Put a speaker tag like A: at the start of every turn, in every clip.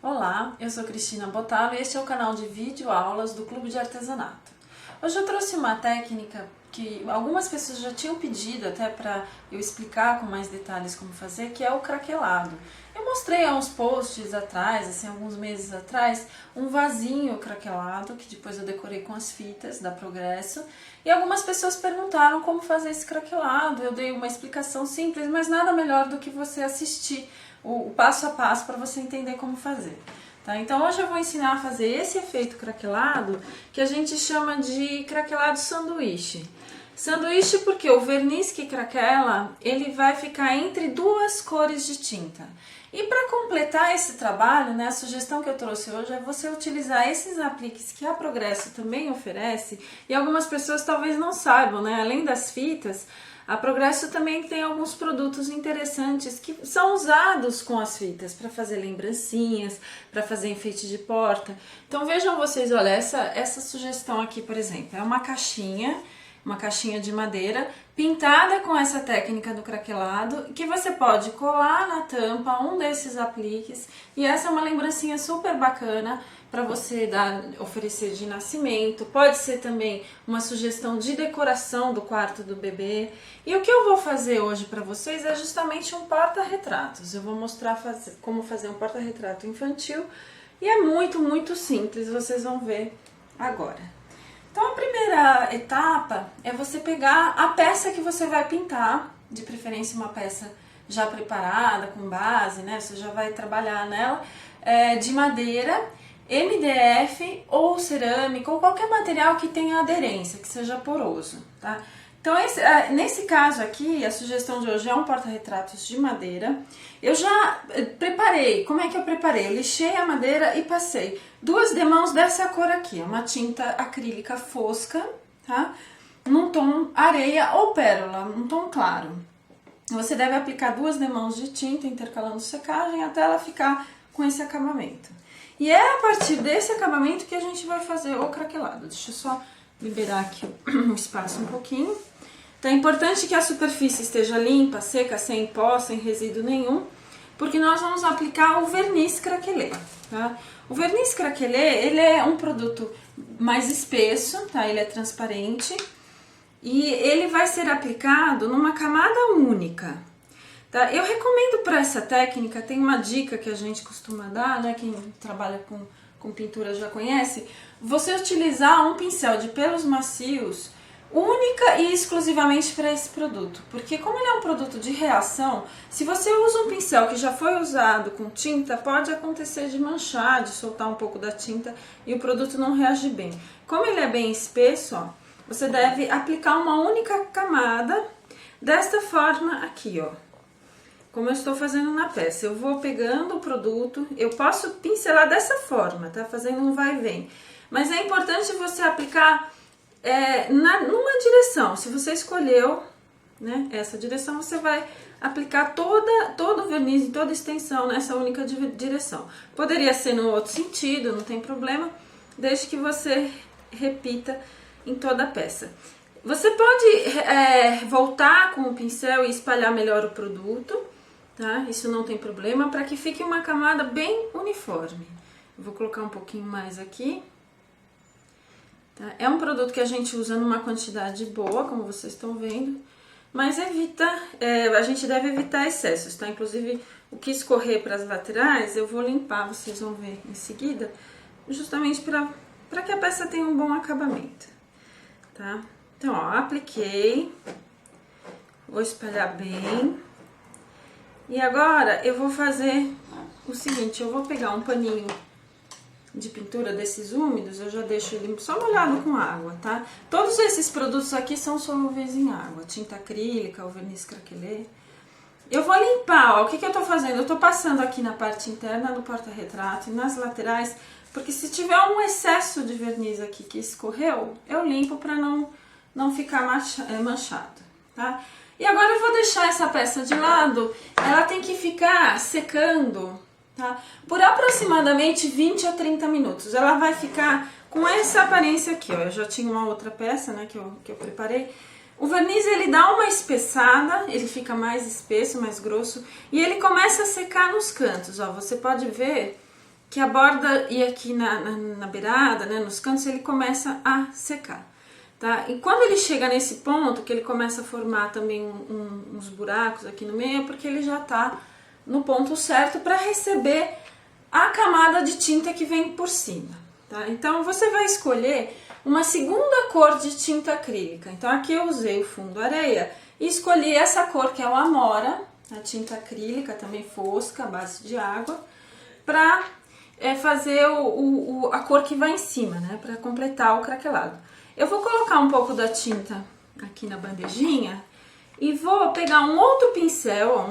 A: Olá, eu sou Cristina Botalo e este é o canal de vídeo aulas do Clube de Artesanato. Hoje eu trouxe uma técnica que algumas pessoas já tinham pedido até para eu explicar com mais detalhes como fazer, que é o craquelado. Eu mostrei há uns posts atrás, assim, alguns meses atrás, um vasinho craquelado, que depois eu decorei com as fitas da Progresso, e algumas pessoas perguntaram como fazer esse craquelado. Eu dei uma explicação simples, mas nada melhor do que você assistir o passo a passo para você entender como fazer. Tá? Então hoje eu vou ensinar a fazer esse efeito craquelado que a gente chama de craquelado sanduíche. Sanduíche porque o verniz que craquela, ele vai ficar entre duas cores de tinta. E para completar esse trabalho, né, a sugestão que eu trouxe hoje é você utilizar esses apliques que a Progresso também oferece, e algumas pessoas talvez não saibam, né, além das fitas, a Progresso também tem alguns produtos interessantes que são usados com as fitas para fazer lembrancinhas, para fazer enfeite de porta. Então vejam vocês, olha, essa sugestão aqui, por exemplo, é uma caixinha de madeira pintada com essa técnica do craquelado, que você pode colar na tampa um desses apliques, e essa é uma lembrancinha super bacana para você oferecer de nascimento. Pode ser também uma sugestão de decoração do quarto do bebê. E o que eu vou fazer hoje para vocês é justamente um porta-retratos. Eu vou mostrar como fazer um porta-retrato infantil, e é muito simples, vocês vão ver agora. Então a primeira etapa é você pegar a peça que você vai pintar, de preferência uma peça já preparada, com base, né? Você já vai trabalhar nela, de madeira, MDF ou cerâmica, ou qualquer material que tenha aderência, que seja poroso, tá? Então nesse caso aqui, a sugestão de hoje é um porta-retratos de madeira. Eu já preparei. Como é que eu preparei? Eu lixei a madeira e passei 2 demãos dessa cor aqui, uma tinta acrílica fosca, tá? Num tom areia ou pérola, um tom claro. Você deve aplicar 2 demãos de tinta, intercalando secagem, até ela ficar com esse acabamento. E é a partir desse acabamento que a gente vai fazer o craquelado. Deixa eu só liberar aqui o espaço um pouquinho. Então é importante que a superfície esteja limpa, seca, sem pó, sem resíduo nenhum, porque nós vamos aplicar o verniz craquelê, tá? O verniz craquelê, ele é um produto mais espesso, tá? Ele é transparente e ele vai ser aplicado numa camada única, tá? Eu recomendo para essa técnica, tem uma dica que a gente costuma dar, né? Quem trabalha com pintura já conhece, você utilizar um pincel de pelos macios única e exclusivamente para esse produto, porque como ele é um produto de reação, se você usa um pincel que já foi usado com tinta, pode acontecer de manchar, de soltar um pouco da tinta e o produto não reagir bem. Como ele é bem espesso, ó, você deve aplicar uma única camada desta forma aqui, ó, como eu estou fazendo na peça. Eu vou pegando o produto, eu posso pincelar dessa forma, tá? Fazendo um vai e vem, mas é importante você aplicar numa direção. Se você escolheu, né, essa direção, você vai aplicar todo o verniz e toda a extensão nessa única direção. Poderia ser no outro sentido, não tem problema, desde que você repita em toda a peça. Você pode voltar com o pincel e espalhar melhor o produto, tá? Isso não tem problema, para que fique uma camada bem uniforme. Eu vou colocar um pouquinho mais aqui. É um produto que a gente usa numa quantidade boa, como vocês estão vendo, mas a gente deve evitar excessos, tá? Inclusive, o que escorrer para as laterais, eu vou limpar, vocês vão ver em seguida, justamente para que a peça tenha um bom acabamento, tá? Então, ó, apliquei, vou espalhar bem, e agora eu vou fazer o seguinte, eu vou pegar um paninho de pintura desses úmidos, eu já deixo ele só molhado com água, tá? Todos esses produtos aqui são solúveis em água, tinta acrílica, o verniz craquelê. Eu vou limpar, ó, o que eu tô fazendo? Eu tô passando aqui na parte interna do porta-retrato e nas laterais, porque se tiver um excesso de verniz aqui que escorreu, eu limpo para não ficar manchado, tá? E agora eu vou deixar essa peça de lado, ela tem que ficar secando, tá? Por aproximadamente 20 a 30 minutos. Ela vai ficar com essa aparência aqui, ó. Eu já tinha uma outra peça, né, que eu preparei. O verniz, ele dá uma espessada, ele fica mais espesso, mais grosso, e ele começa a secar nos cantos, ó. Você pode ver que a borda e aqui na beirada, né, nos cantos, ele começa a secar, tá? E quando ele chega nesse ponto, que ele começa a formar também uns buracos aqui no meio, é porque ele já tá no ponto certo para receber a camada de tinta que vem por cima, tá? Então, você vai escolher uma segunda cor de tinta acrílica. Então, aqui eu usei o fundo areia e escolhi essa cor, que é o Amora, a tinta acrílica, também fosca, à base de água, para fazer a cor que vai em cima, né? Para completar o craquelado. Eu vou colocar um pouco da tinta aqui na bandejinha e vou pegar um outro pincel,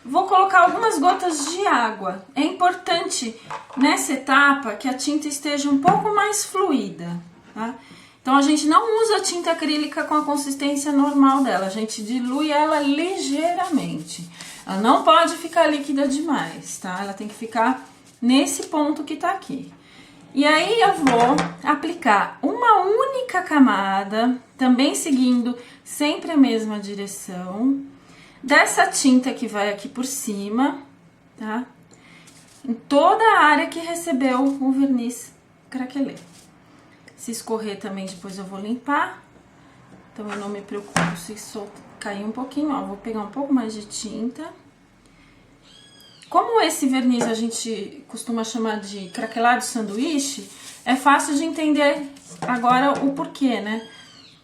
A: vou colocar algumas gotas de água. É importante nessa etapa que a tinta esteja um pouco mais fluida, tá? Então a gente não usa a tinta acrílica com a consistência normal dela, a gente dilui ela ligeiramente. Ela não pode ficar líquida demais, tá? Ela tem que ficar nesse ponto que tá aqui. E aí eu vou aplicar uma única camada, também seguindo sempre a mesma direção, dessa tinta que vai aqui por cima, tá? Em toda a área que recebeu o verniz craquelê. Se escorrer também depois eu vou limpar, então eu não me preocupo se cair um pouquinho, ó, vou pegar um pouco mais de tinta. Como esse verniz a gente costuma chamar de craquelado sanduíche, é fácil de entender agora o porquê, né?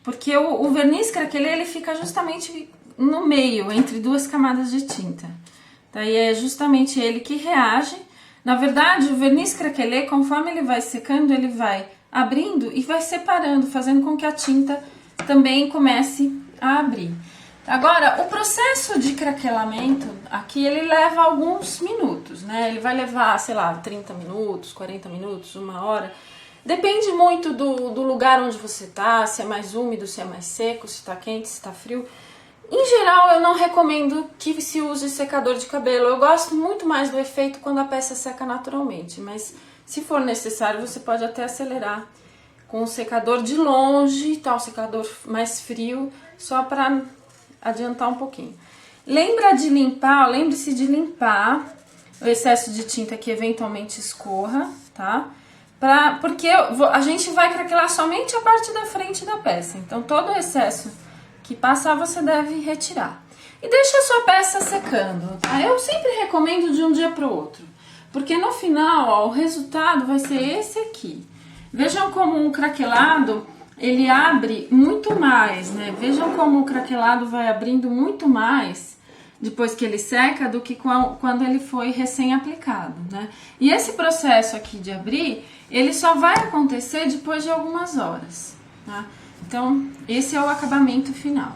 A: Porque o verniz craquelê, ele fica justamente no meio, entre duas camadas de tinta. Daí é justamente ele que reage. Na verdade, o verniz craquelê, conforme ele vai secando, ele vai abrindo e vai separando, fazendo com que a tinta também comece a abrir. Agora, o processo de craquelamento aqui, ele leva alguns minutos, né? Ele vai levar, sei lá, 30 minutos, 40 minutos, 1 hora. Depende muito do lugar onde você tá, se é mais úmido, se é mais seco, se tá quente, se tá frio. Em geral, eu não recomendo que se use secador de cabelo. Eu gosto muito mais do efeito quando a peça seca naturalmente, mas se for necessário, você pode até acelerar com o secador de longe, tá? O secador mais frio, só para adiantar um pouquinho. Lembre-se de limpar o excesso de tinta que eventualmente escorra, tá? Porque a gente vai craquelar somente a parte da frente da peça, então todo o excesso que passar você deve retirar. E deixa a sua peça secando, tá? Eu sempre recomendo de um dia para o outro, porque no final, ó, o resultado vai ser esse aqui. Vejam como um craquelado, ele abre muito mais, né? Vejam como o craquelado vai abrindo muito mais depois que ele seca do que quando ele foi recém-aplicado, né? E esse processo aqui de abrir, ele só vai acontecer depois de algumas horas, tá? Então, esse é o acabamento final.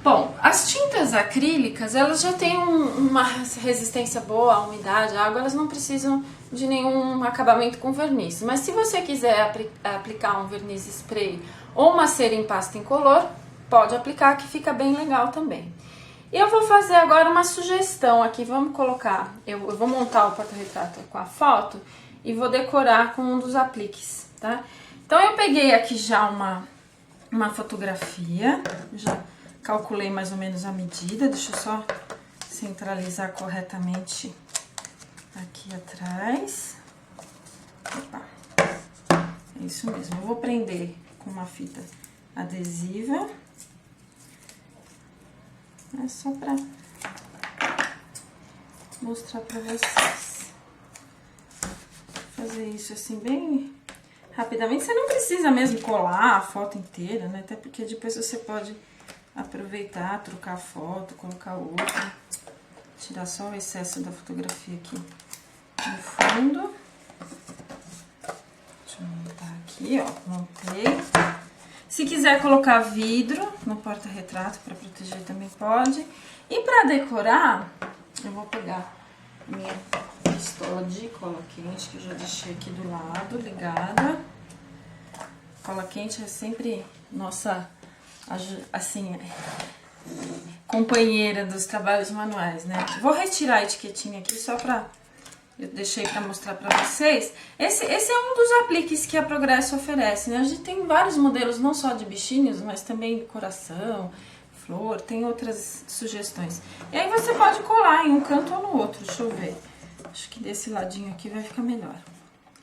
A: Bom, as tintas acrílicas, elas já têm uma resistência boa à umidade, à água, elas não precisam de nenhum acabamento com verniz. Mas se você quiser aplicar um verniz spray ou uma cera em pasta incolor, pode aplicar, que fica bem legal também. Eu vou fazer agora uma sugestão aqui, vamos colocar, eu vou montar o porta-retrato com a foto e vou decorar com um dos apliques, tá? Então eu peguei aqui já uma fotografia, já calculei mais ou menos a medida, deixa eu só centralizar corretamente aqui atrás. Opa, é isso mesmo, eu vou prender com uma fita adesiva. É só pra mostrar pra vocês. Fazer isso assim bem rapidamente. Você não precisa mesmo colar a foto inteira, né? Até porque depois você pode aproveitar, trocar a foto, colocar outra. Tirar só o excesso da fotografia aqui no fundo. Deixa eu montar aqui, ó. Montei. Se quiser colocar vidro no porta-retrato para proteger também pode. E para decorar, eu vou pegar minha pistola de cola quente, que eu já deixei aqui do lado, ligada. Cola quente é sempre nossa, assim, companheira dos trabalhos manuais, né? Vou retirar a etiquetinha aqui só para... Eu deixei para mostrar para vocês. Esse é um dos apliques que a Progresso oferece, né? A gente tem vários modelos, não só de bichinhos, mas também de coração, flor, tem outras sugestões. E aí você pode colar em um canto ou no outro, deixa eu ver. acho que desse ladinho aqui vai ficar melhor.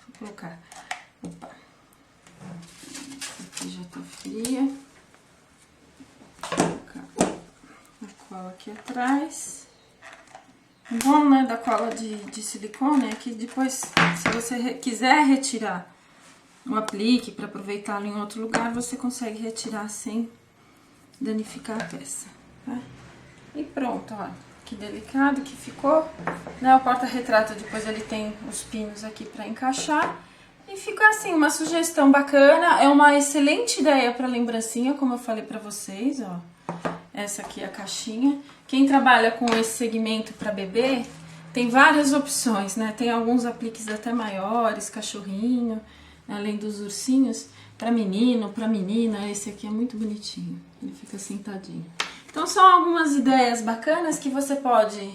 A: Vou colocar, opa, essa aqui já tá fria. Vou colocar a cola aqui atrás. O bom, né, da cola de silicone é que depois, se você quiser retirar o aplique para aproveitá-lo em outro lugar, você consegue retirar sem danificar a peça, tá? E pronto, ó, que delicado que ficou, né? O porta-retrato depois ele tem os pinos aqui para encaixar e fica assim, uma sugestão bacana, é uma excelente ideia para lembrancinha, como eu falei para vocês, ó. Essa aqui é a caixinha. Quem trabalha com esse segmento para bebê, tem várias opções, né? Tem alguns apliques até maiores, cachorrinho, além dos ursinhos, para menino, para menina. Esse aqui é muito bonitinho, ele fica sentadinho. Então são algumas ideias bacanas que você pode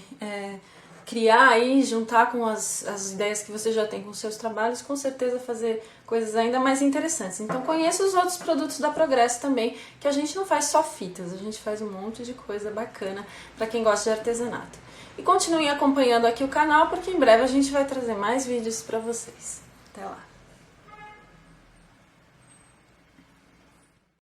A: criar aí, juntar com as ideias que você já tem com seus trabalhos, com certeza fazer coisas ainda mais interessantes. Então conheça os outros produtos da Progresso também, que a gente não faz só fitas, a gente faz um monte de coisa bacana para quem gosta de artesanato. E continuem acompanhando aqui o canal, porque em breve a gente vai trazer mais vídeos para vocês. Até lá!